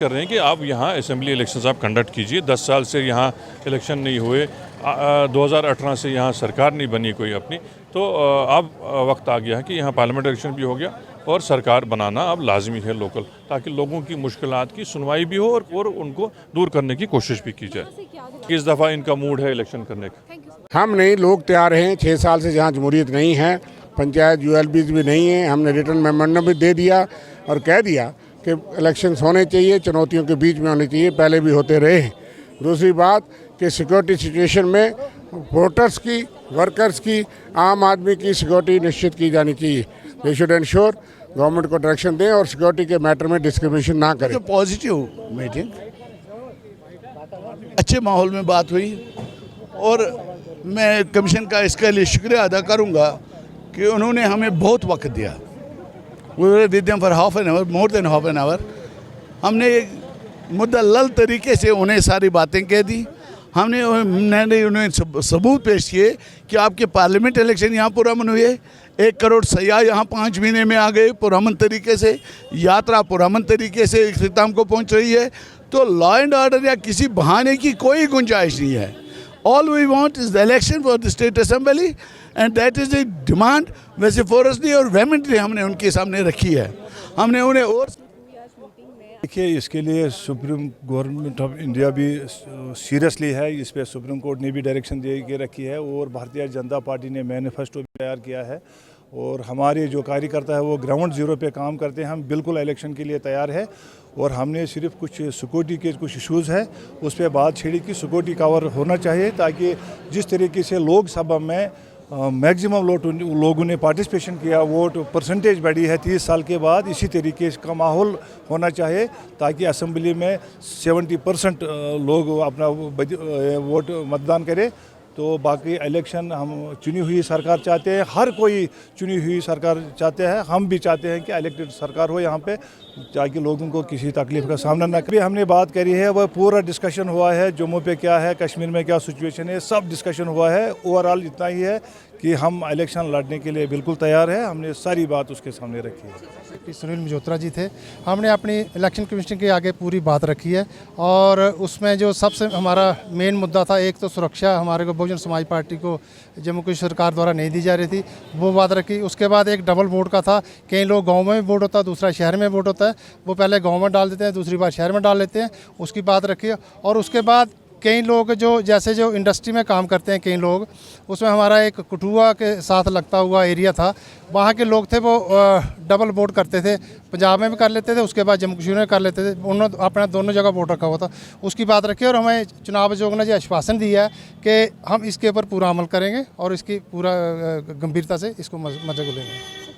कर रहे हैं कि आप यहाँ असेंबली इलेक्शंस आप कंडक्ट कीजिए। 10 साल से यहाँ इलेक्शन नहीं हुए, 2018 से यहाँ सरकार नहीं बनी कोई अपनी, तो अब वक्त आ गया है कि यहाँ पार्लियामेंट इलेक्शन भी हो गया और सरकार बनाना अब लाजमी है लोकल, ताकि लोगों की मुश्किलात की सुनवाई भी हो और उनको दूर करने की कोशिश भी की जाए। इस दफ़ा इनका मूड है इलेक्शन करने का। हम नहीं, लोग तैयार हैं। 6 साल से जहाँ जमहूरियत नहीं है, पंचायत ULBs भी नहीं है, हमने रिटर्न मेमोरेंडम भी दे दिया और कह दिया कि इलेक्शंस होने चाहिए, चुनौतियों के बीच में होने चाहिए, पहले भी होते रहे हैं। दूसरी बात कि सिक्योरिटी सिचुएशन में वोटर्स की, वर्कर्स की, आम आदमी की सिक्योरिटी निश्चित की जानी चाहिए। दे शुड इंश्योर, गवर्नमेंट को डायरेक्शन दें और सिक्योरिटी के मैटर में डिस्क्रिमिनेशन ना करें। पॉजिटिव मीटिंग, अच्छे माहौल में बात हुई और मैं कमीशन का इसके लिए शुक्रिया अदा करूंगा कि उन्होंने हमें बहुत वक्त दिया। With them for half an hour, more than half an hour. हमने एक मुद्दलल तरीके से उन्हें सारी बातें कह दी। हमने उन्हें सबूत पेश किए कि आपके पार्लियामेंट इलेक्शन यहाँ पुरअमन हुए, 1 करोड़ सयाह यहाँ 5 महीने में आ गए पुरअमन तरीके से, यात्रा पुरअमन तरीके से इख्तिताम को पहुँच रही है। तो लॉ एंड ऑर्डर या किसी बहाने की कोई गुंजाइश नहीं है। All we want is the election for the state assembly and that is the demand. वैसे फोरसली और वेमेंटली हमने उनके सामने रखी है। हमने उन्हें और देखिए, इसके लिए सुप्रीम गवर्नमेंट ऑफ इंडिया भी सीरियसली है। इस पर सुप्रीम कोर्ट ने भी डायरेक्शन दे के रखी है और भारतीय जनता पार्टी ने मैनिफेस्टो भी तैयार किया है और हमारे जो कार्यकर्ता है वो ग्राउंड जीरो पे काम करते हैं। हम बिल्कुल इलेक्शन के लिए तैयार है और हमने सिर्फ कुछ सिक्योरिटी के कुछ इशूज़ है उस पर बात छेड़ी कि सिक्योरिटी कवर होना चाहिए, ताकि जिस तरीके से लोकसभा में मैक्सिमम लोगों ने पार्टिसिपेशन किया, वोट परसेंटेज बढ़ी है 30 साल के बाद, इसी तरीके का माहौल होना चाहिए ताकि असेंबली में 70% लोग अपना वोट मतदान करें। तो बाकी इलेक्शन हम चुनी हुई सरकार चाहते हैं, हर कोई चुनी हुई सरकार चाहते हैं। हम भी चाहते हैं कि इलेक्टेड सरकार हो यहाँ पे, ताकि लोगों को किसी तकलीफ का सामना न करें। हमने बात करी है, वह पूरा डिस्कशन हुआ है, जम्मू पे क्या है, कश्मीर में क्या सिचुएशन है, सब डिस्कशन हुआ है। ओवरऑल इतना ही है कि हम इलेक्शन लड़ने के लिए बिल्कुल तैयार है। हमने सारी बात उसके सामने रखी है। सुनील मल्होत्रा जी थे, हमने अपनी इलेक्शन कमीशन के आगे पूरी बात रखी है और उसमें जो सबसे हमारा मेन मुद्दा था, एक तो सुरक्षा हमारे को बहुजन समाज पार्टी को जम्मू कश्मीर सरकार द्वारा नहीं दी जा रही थी, वो बात रखी। उसके बाद एक डबल वोट का था, कई लोग गांव में वोट होता है, दूसरा शहर में वोट होता है, वो पहले गांव में डाल देते हैं, दूसरी बार शहर में डाल लेते हैं, उसकी बात रखी। और उसके बाद कई लोग जो इंडस्ट्री में काम करते हैं, कई लोग, उसमें हमारा एक कठुआ के साथ लगता हुआ एरिया था, वहाँ के लोग थे वो डबल वोट करते थे, पंजाब में भी कर लेते थे, उसके बाद जम्मू कश्मीर में कर लेते थे, उन्होंने अपना दोनों जगह वोट रखा हुआ था, उसकी बात रखी। और हमें चुनाव आयोग ने जो आश्वासन दिया है कि हम इसके ऊपर पूरा अमल करेंगे और इसकी पूरा गंभीरता से इसको मजे को लेंगे।